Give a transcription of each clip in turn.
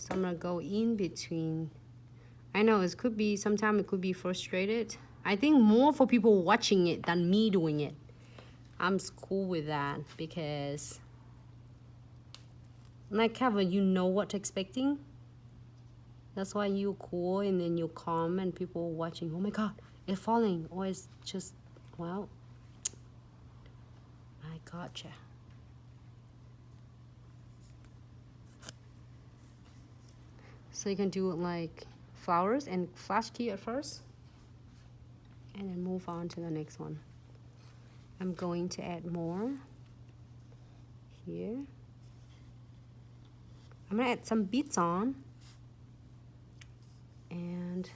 So I'm gonna go in between. I know it could be, sometimes it could be frustrated. I think more for people watching it than me doing it. I'm cool with that because like Kevin, you know what expecting. That's why you cool and then you calm and people watching, oh my god, it's falling, or it's just, well, I gotcha. So you can do it like flowers and flash key at first and then move on to the next one. I'm going to add more here. I'm gonna add some beads on, and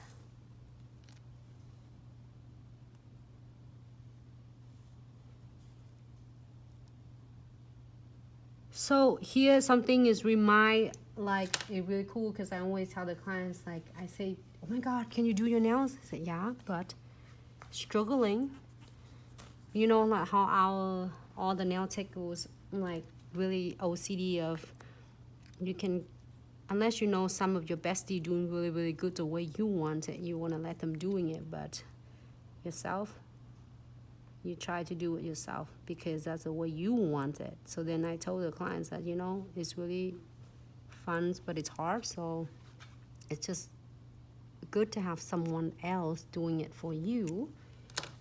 so here something is like it's really cool because I always tell the clients, like I say, oh my god, can you do your nails? I say yeah, but struggling. You know, like how all the nail tech was like really OCD of, you can, unless you know some of your bestie doing really good the way you want it, you want to let them doing it, but yourself, you try to do it yourself because that's the way you want it. So then I told the clients that, you know, it's really fun, but it's hard, so it's just good to have someone else doing it for you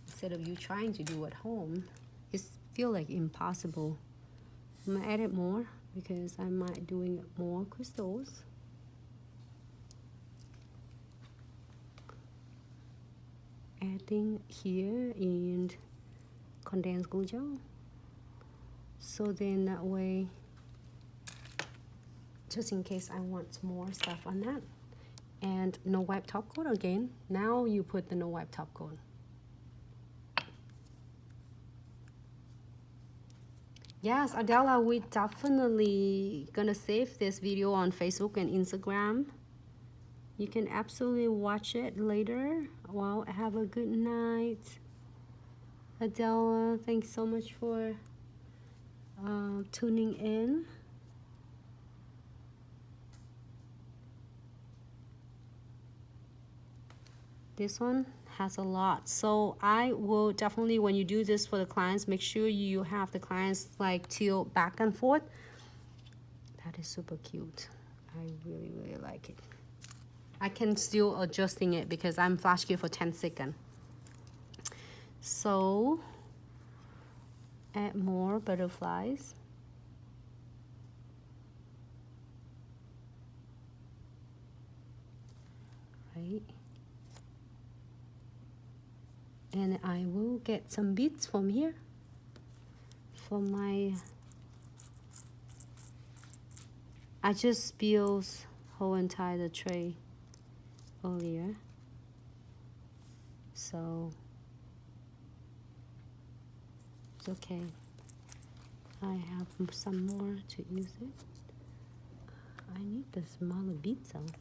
instead of you trying to do at home. It feel like impossible. I'm gonna add it more because I might doing more crystals. Adding here in condensed glue gel. So then that way, just in case I want more stuff on that. And no wipe top coat again. Now you put the no wipe top coat. Yes, Adela, we definitely gonna save this video on Facebook and Instagram. You can absolutely watch it later. Well, have a good night. Adela, thanks so much for tuning in. This one has a lot, so I will definitely, when you do this for the clients, make sure you have the clients like tilt back and forth. That is super cute. I really like it. I can still adjusting it because I'm flash key for 10 seconds. So add more butterflies. Right. And I will get some beads from here for my, I just spilled whole entire tray earlier, so it's okay. I have some more to use it. I need the smaller beads out.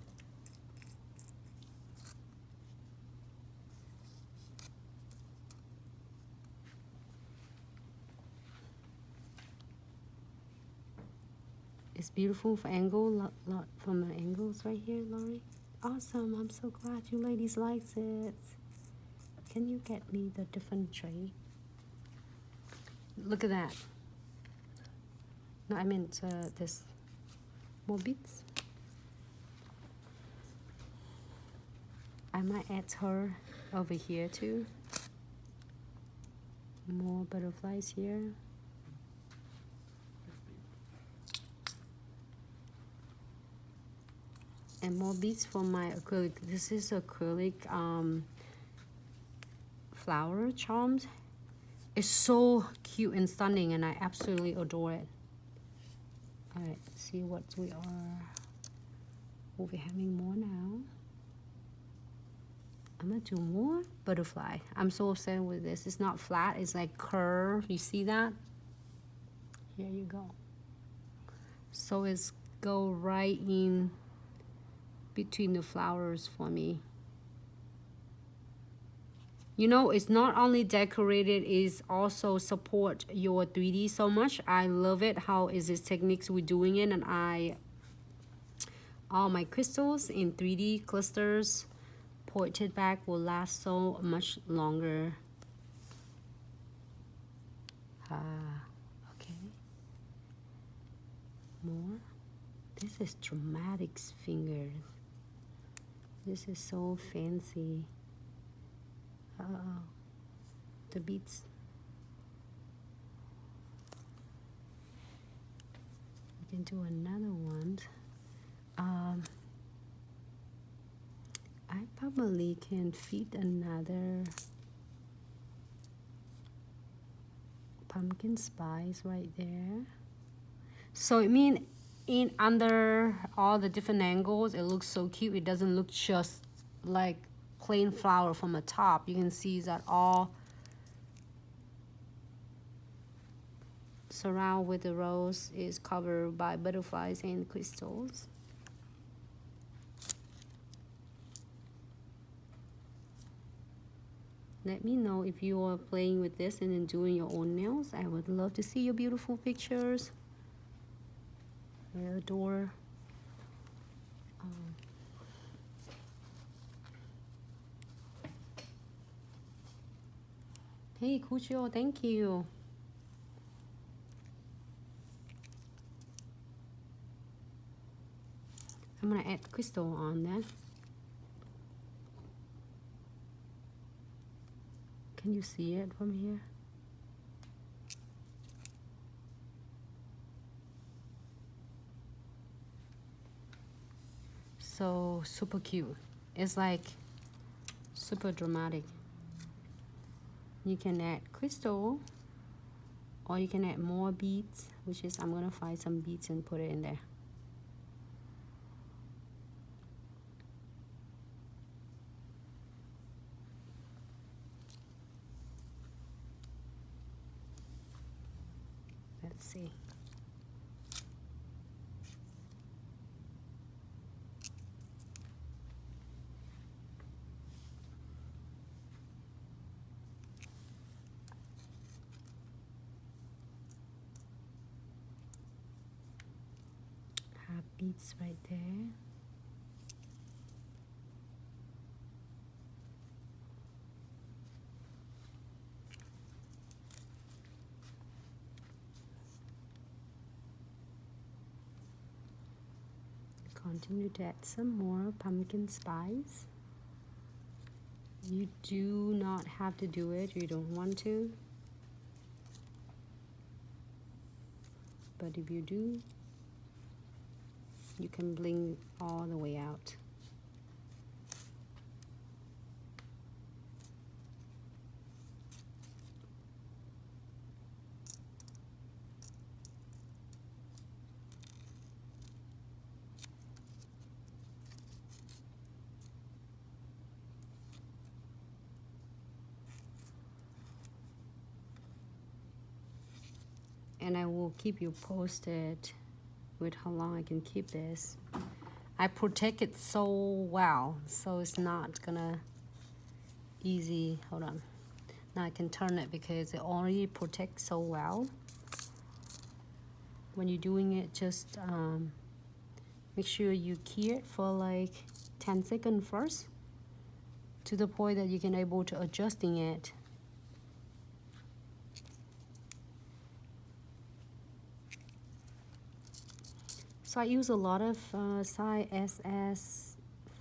It's beautiful for angle, lot from the angles right here, Laurie. Awesome, I'm so glad you ladies liked it. Can you get me the different tray? Look at that. No, I meant this. More beads. I might add her over here too. More butterflies here. And more beads for my acrylic. This is acrylic flower charms. It's so cute and stunning, and I absolutely adore it. All right, see what we are. We'll be having more now. I'm gonna do more butterfly. I'm so obsessed with this. It's not flat, it's like curved. You see that? Here you go. So it's go right in between the flowers for me. You know, it's not only decorated, it's also support your 3D so much. I love it how is this techniques we're doing it, and I all my crystals in 3D clusters. Ported back will last so much longer. Okay. More. This is dramatic fingers. This is so fancy. The beads. We can do another one. I probably can fit another pumpkin spice right there. So I mean, in under all the different angles, it looks so cute. It doesn't look just like plain flower from the top. You can see that all surround with the rose is covered by butterflies and crystals. Let me know if you are playing with this and then doing your own nails. I would love to see your beautiful pictures. I adore. Hey, Cucho, thank you. I'm gonna add crystal on that. Can you see it from here? So super cute. It's like super dramatic. You can add crystal, or you can add more beads, which is I'm gonna find some beads and put it in there. Let's see. Have beads right there. Continue to add some more pumpkin spice. You do not have to do it, you don't want to. But if you do, you can bling all the way out. And I will keep you posted with how long I can keep this. I protect it so well, so it's not gonna easy. Hold on. Now I can turn it because it already protects so well. When you're doing it, just make sure you key it for like 10 seconds first, to the point that you can able to adjusting it. So I use a lot of size SS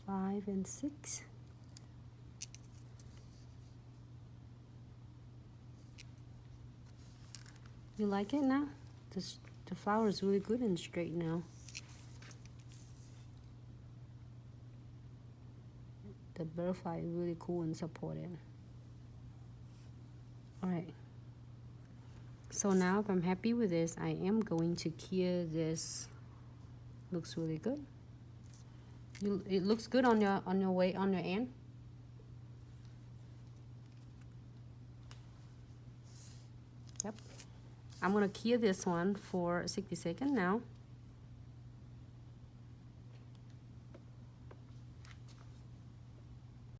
5 and 6. You like it now? The flower is really good and straight now. The butterfly is really cool and supportive. Alright. So now if I'm happy with this, I am going to clear this. Looks really good. It looks good on your end. Yep. I'm gonna clear this one for 60 seconds now.